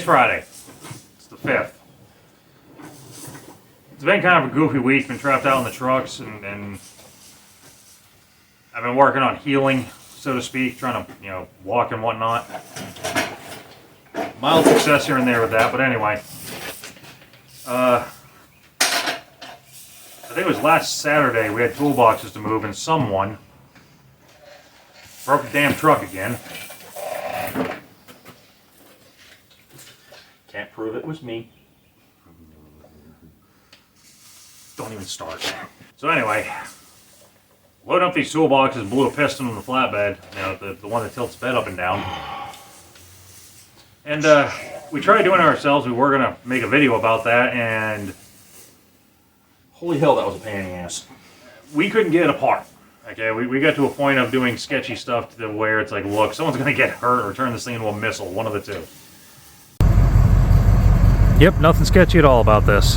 Friday. It's the 5th. It's been kind of a goofy week. Been trapped out in the trucks, and I've been working on healing, so to speak, trying to, walk and whatnot. Mild success here and there with that, but anyway. I think it was last Saturday we had toolboxes to move, and someone broke the damn truck again. Can't prove it was me. Don't even start. So anyway, loading up these toolboxes, blew a piston on the flatbed, the one that tilts the bed up and down. And we tried doing it ourselves. We were going to make a video about that, and holy hell, that was a pain in the ass. We couldn't get it apart. Okay, we got to a point of doing sketchy stuff to where it's like, look, someone's going to get hurt or turn this thing into a missile, one of the two. Yep, nothing sketchy at all about this.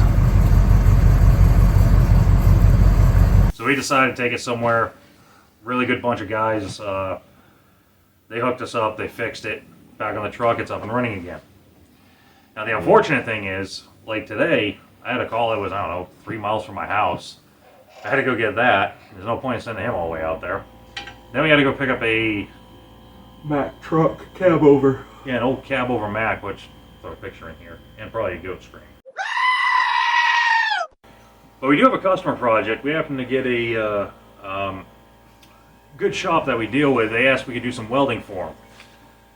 So we decided to take it somewhere. Really good bunch of guys. They hooked us up, they fixed it. Back on the truck, it's up and running again. Now the unfortunate thing is, like today, I had a call that was, 3 miles from my house. I had to go get that. There's no point in sending him all the way out there. Then we had to go pick up a Mack truck cab over. Yeah, an old cab over Mack, which I'll throw a picture in here, and probably a goat scream. But we do have a customer project. We happen to get a good shop that we deal with. They asked if we could do some welding for them.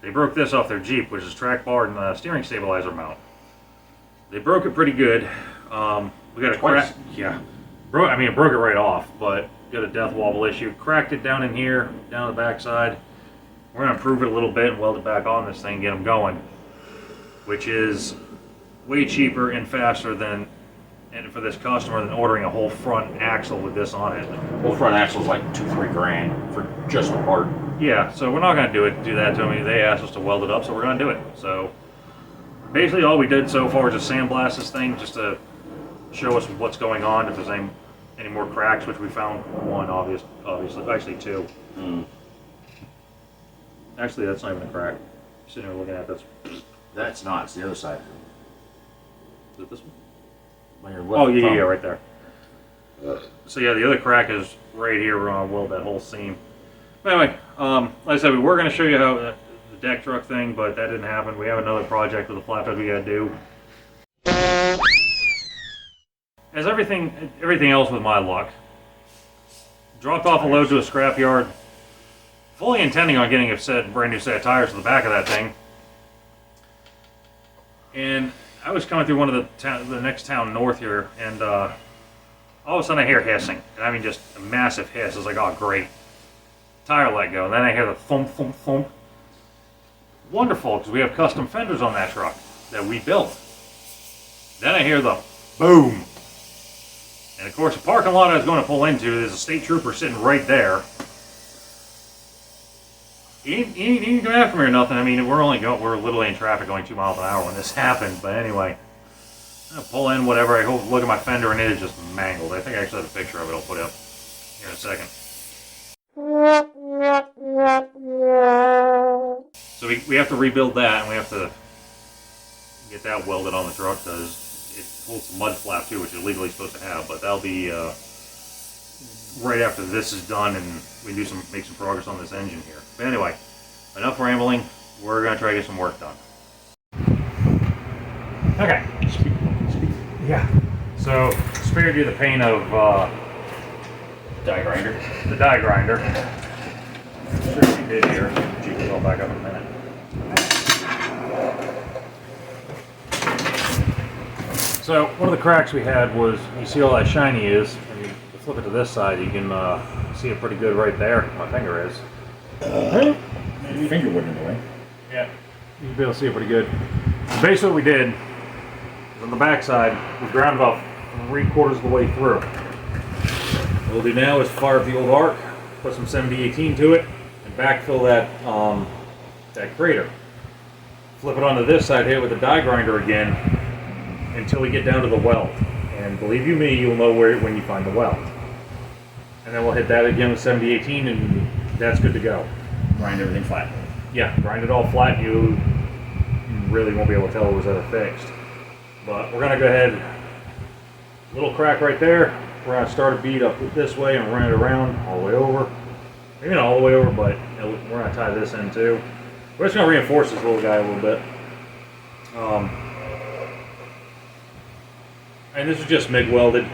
They broke this off their Jeep, which is track bar and steering stabilizer mount. They broke it pretty good. We got a crack. Yeah. It broke it right off, but got a death wobble issue. Cracked it down in here, down the backside. We're going to improve it a little bit and weld it back on this thing and get them going, which is way cheaper and faster for this customer than ordering a whole front axle with this on it. Whole front axle is like $2-3 grand for just the part. Yeah, so we're not going to do that to them. They asked us to weld it up, so we're going to do it. So basically all we did so far is just sandblast this thing just to show us what's going on, if there's any more cracks, which we found one, obviously, actually two. Actually, that's not even a crack. Sitting there looking at this. That's not, it's the other side. Is it this one? Oh, yeah, right there. So yeah, the other crack is right here. We're going to weld that whole seam. But anyway, like I said, we were going to show you how the deck truck thing, but that didn't happen. We have another project with a flatbed we got to do. As everything else with my luck, dropped off a load to a scrapyard, fully intending on getting a brand new set of tires to the back of that thing. And I was coming through one of the next town north here, and all of a sudden I hear hissing. And I mean just a massive hiss. I was like, oh great. Tire let go. And then I hear the thump, thump, thump. Wonderful, because we have custom fenders on that truck that we built. Then I hear the boom. And of course the parking lot I was going to pull into, there's a state trooper sitting right there. He didn't come after me or nothing. I mean, we're literally in traffic going 2 miles an hour when this happened. But anyway, I pull in, whatever. I look at my fender and it is just mangled. I think I actually have a picture of it. I'll put it up here in a second. So we have to rebuild that, and we have to get that welded on the truck because it holds some mud flap too, which is legally supposed to have. But that'll be right after this is done, and we make some progress on this engine here. But anyway, enough rambling. We're gonna try to get some work done. Okay. Yeah. So spared you the pain of Die grinder. The die grinder. Sure she did here. She can go back up in a minute. So one of the cracks we had was, you see all that shiny is, and you flip it to this side, you can see it pretty good right there. My finger is. Your finger wouldn't in the way. Yeah, you'll be able to see it pretty good. Basically what we did is on the back side, we ground about 3/4 of the way through. What we'll do now is fire up the old arc, put some 7018 to it, and backfill that crater. Flip it onto this side, hit it with the die grinder again until we get down to the weld. And believe you me, you'll know when you find the weld. And then we'll hit that again with 7018 and that's good to go. Grind everything flat. Yeah, grind it all flat. You really won't be able to tell it was ever fixed. But we're gonna go ahead, little crack right there. We're gonna start a bead up this way and run it around all the way over. Maybe not all the way over, but we're gonna tie this in too. We're just gonna reinforce this little guy a little bit. And this is just MIG welded,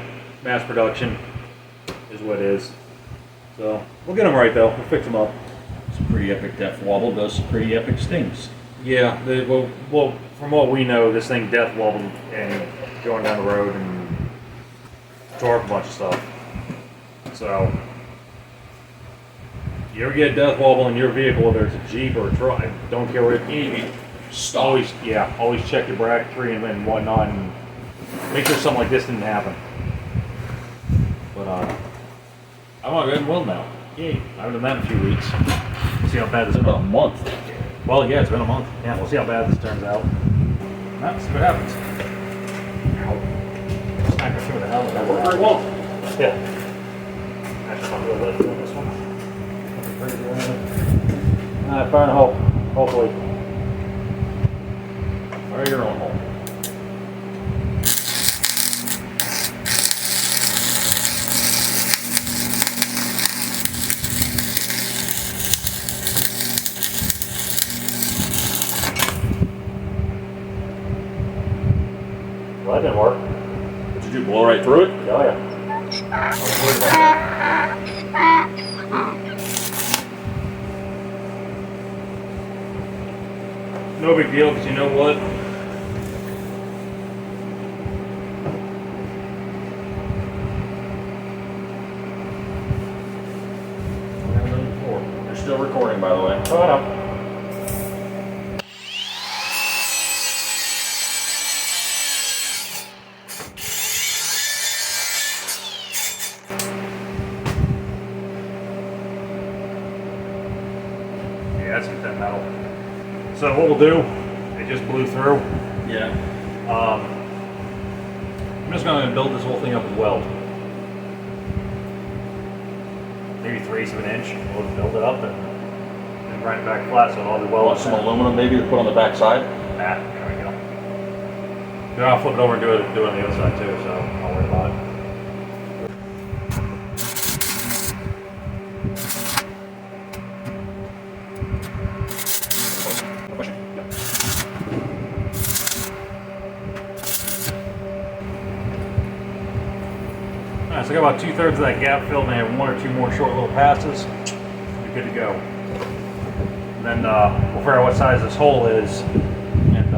mass production is what it is. So we'll get them right though. We'll fix them up. It's a pretty epic death wobble, does some pretty epic stings. Yeah. Well, from what we know, this thing death wobbled and going down the road and tore up a bunch of stuff. So you ever get a death wobble in your vehicle, whether it's a Jeep or a truck, I don't care what it is. Always check your bracketry and whatnot, and make sure something like this didn't happen. But I want to go ahead and weld now. Yay! I haven't done that in a few weeks. See how bad this is. About a month. Well, yeah, it's been a month. Yeah, we'll see how bad this turns out. That's what happens. Ow. Smack her through the helmet. That worked very well. Yeah. Actually, I'll go left on this one. Find a hole. Hopefully. Fire your own hole. Well, that didn't work. What did you do, blow right through it? Oh, yeah. I was worried about that. No big deal, because you know what? We haven't done it before. You're still recording, by the way. Oh, I know. Yeah, that's some thin metal. So what we'll do, it just blew through. Yeah. I'm just going to build this whole thing up with weld. Maybe 3/8 of an inch. We'll build it up and grind it back flat so it'll all be welded. Want some aluminum maybe to put on the back side? There we go. Then I'll flip it over and do it on the other side too, so I'll worry about it. Alright, so I got about 2/3 of that gap filled and I have 1 or 2 more short little passes. We'll be good to go. And then we'll figure out what size this hole is, and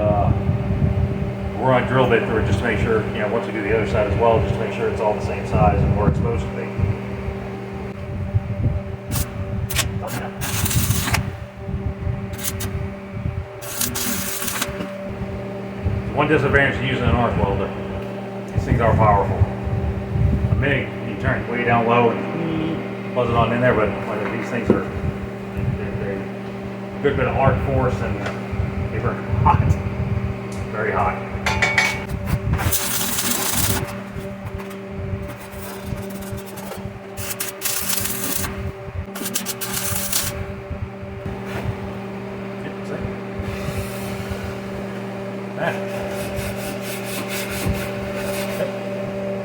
we're going to drill bit through it just to make sure, you know, once we do the other side as well, just to make sure it's all the same size and where it's supposed to be. One disadvantage to using an arc welder, these things are powerful. A MIG, you turn it way down low and buzz it on in there, but these things are a good bit of arc force and they burn hot, very hot.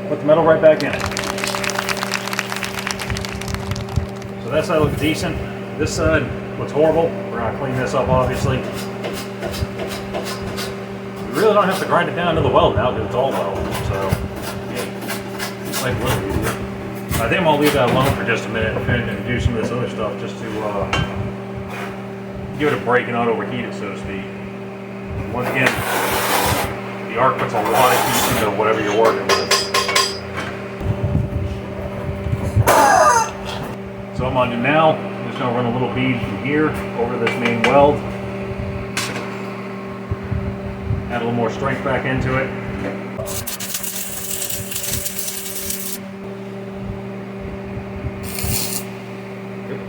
Put the metal right back in it. So that side looks decent. This side looks horrible. We're going to clean this up, obviously. We really don't have to grind it down to the weld now because it's all weld. So, yeah, it's like a little easier. I think I'm going to leave that alone for just a minute and do some of this other stuff just to give it a break and not overheat it, so to speak. Once again, the arc puts a lot of heat into whatever you're working with. So what I'm going to do now, I'm just going to run a little bead from here over this main weld. Add a little more strength back into it. Good.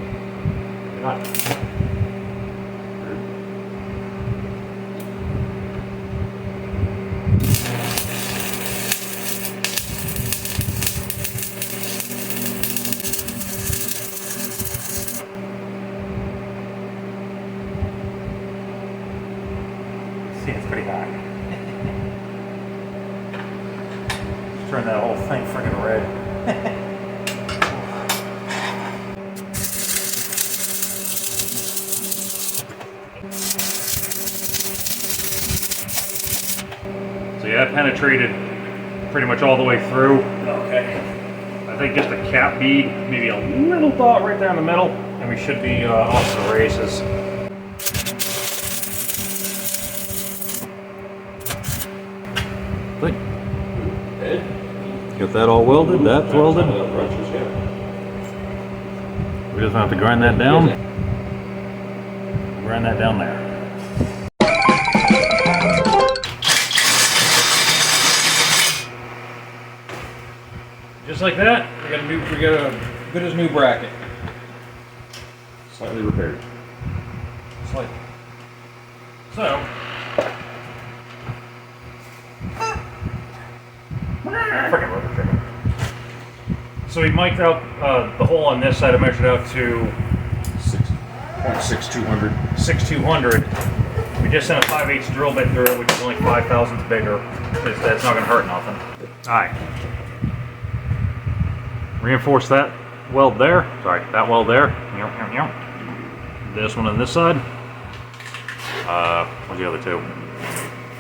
See, it's Turn that whole thing freaking red. So yeah, that penetrated pretty much all the way through. Okay. I think just a cap bead, maybe a little dot right there in the middle, and we should be off to the races. Got that all welded, that's welded. We just have to grind that down. Grind that down there. Just like that, we got a good as new bracket. Slightly repaired. Slightly. So. Freaking rubber chicken. So we mic'd out the hole on this side. I measured out to 6.6200. 6,200. We just sent a 5/8 drill bit through it, which is only 5 thousandths bigger. That's not going to hurt nothing. All right. Reinforce that weld there. Sorry, that weld there. This one on this side. What's the other two?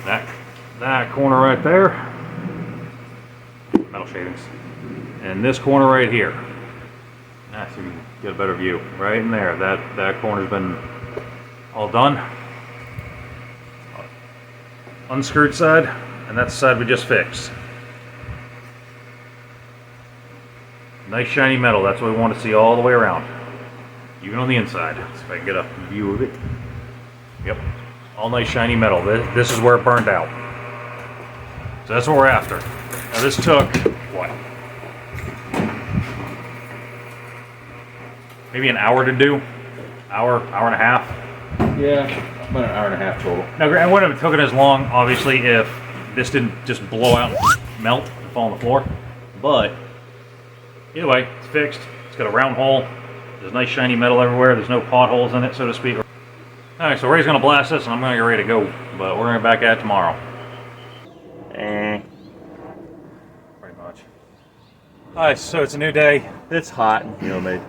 That corner right there. Metal shavings. And this corner right here. So you can get a better view. Right in there. That corner's been all done. Unscrewed side, and that's the side we just fixed. Nice shiny metal, that's what we want to see all the way around. Even on the inside. See if I can get a view of it. Yep. All nice shiny metal. This is where it burned out. So that's what we're after. Now this took, what? Maybe an hour to do? Hour and a half? Yeah, about an hour and a half total. Now, I wouldn't have taken as long, obviously, if this didn't just blow out and melt and fall on the floor. But either way, it's fixed. It's got a round hole. There's nice shiny metal everywhere. There's no potholes in it, so to speak. Alright, so Ray's going to blast this, and I'm going to get ready to go. But we're going to be back at it tomorrow. Pretty much. Alright, so it's a new day. It's hot and humid.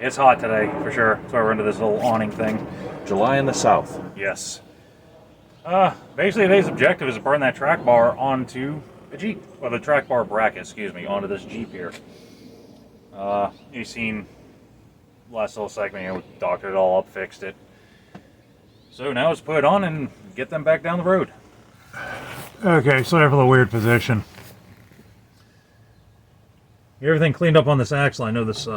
It's hot today, for sure. That's why we're into this little awning thing. July in the south. Yes. Basically today's objective is to burn that track bar onto a Jeep. Or the track bar bracket, excuse me, onto this Jeep here. You've seen last little segment here, we doctored it all up, fixed it. So now let's put it on and get them back down the road. Okay, sorry for the weird position. Get everything cleaned up on this axle. I know this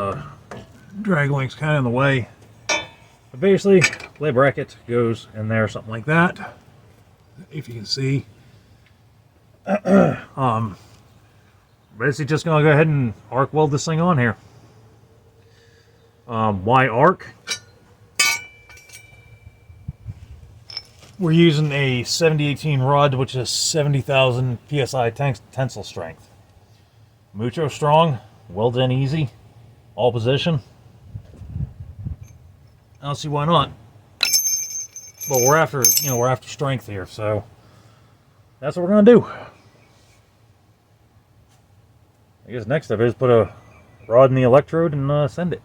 drag link's kind of in the way. But basically, lay bracket goes in there, something like that. If you can see. Basically just gonna go ahead and arc weld this thing on here. Why arc? We're using a 7018 rod, which is 70,000 psi tensile strength. Mucho strong, welds in easy, all position. I don't see why not. But we're after strength here, so that's what we're gonna do. I guess next step is put a rod in the electrode and send it.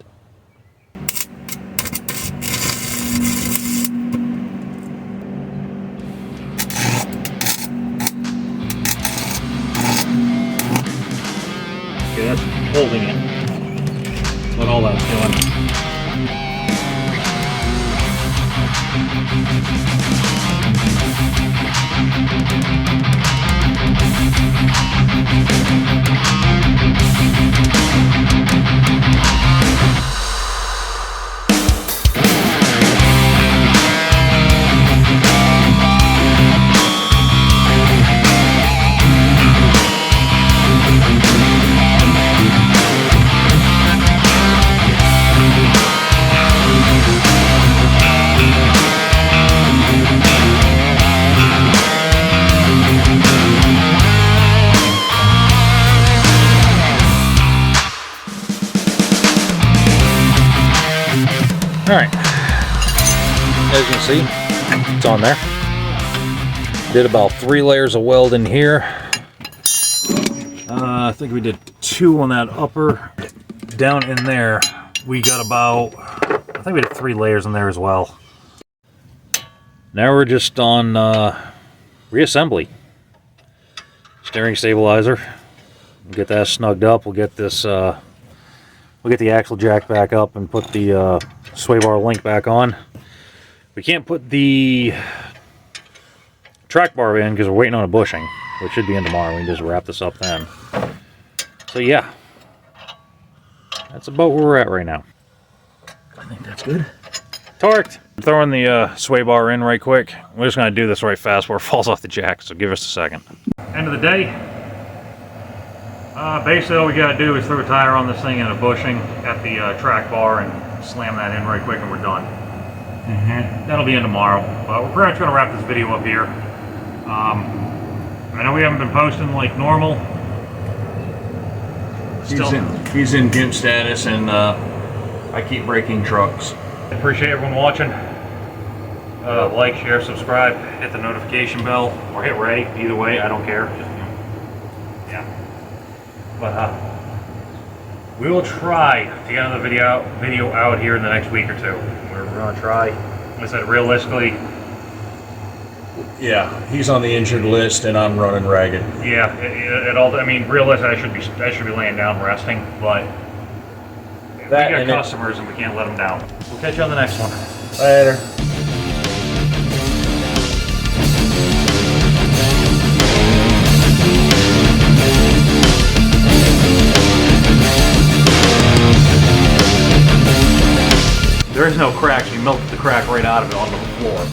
Okay, that's holding it. That's what all that's doing. Alright, as you can see, it's on there. Did about 3 layers of weld in here, I think we did 2 on that upper. Down in there, we got about, I think we did 3 layers in there as well. Now we're just on reassembly. Steering stabilizer. We'll get that snugged up. We'll get this, we'll get the axle jack back up and put the sway bar link back on. We can't put the track bar in because we're waiting on a bushing, which should be in tomorrow. We can just wrap this up then. So yeah, that's about where we're at right now. I think that's good. Torqued. I'm throwing the sway bar in right quick. We're just going to do this right fast before it falls off the jack, so give us a second. End of the day. Basically all we got to do is throw a tire on this thing and a bushing at the track bar and slam that in right quick and we're done. That'll be in tomorrow. But we're pretty much going to wrap this video up here. I know we haven't been posting like normal. He's in GIMP status, and I keep breaking trucks. Appreciate everyone watching. Like, share, subscribe, hit the notification bell, or hit ready. Either way, I don't care. Just, yeah. But we will try to get another video out here in the next week or two. We're gonna try. Like I said, realistically. Yeah, he's on the injured list, and I'm running ragged. Yeah, it all. I mean, realistically, I should be laying down resting, but we got customers and we can't let them down. We'll catch you on the next one. Later. There is no cracks. You melted the crack right out of it onto the floor.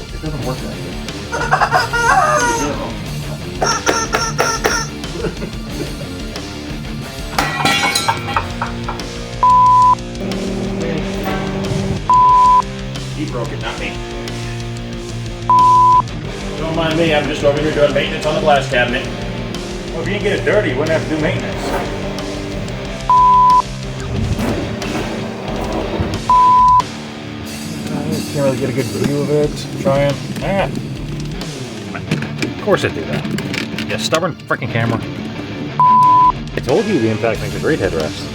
It doesn't work that good. He broke it, not me. Don't mind me, I'm just over here doing maintenance on the glass cabinet. Well, if you didn't get it dirty, you wouldn't have to do maintenance. Can't really get a good view of it. Trying. Of course I do that. Yeah, stubborn freaking camera. I told you the impact makes a great headrest.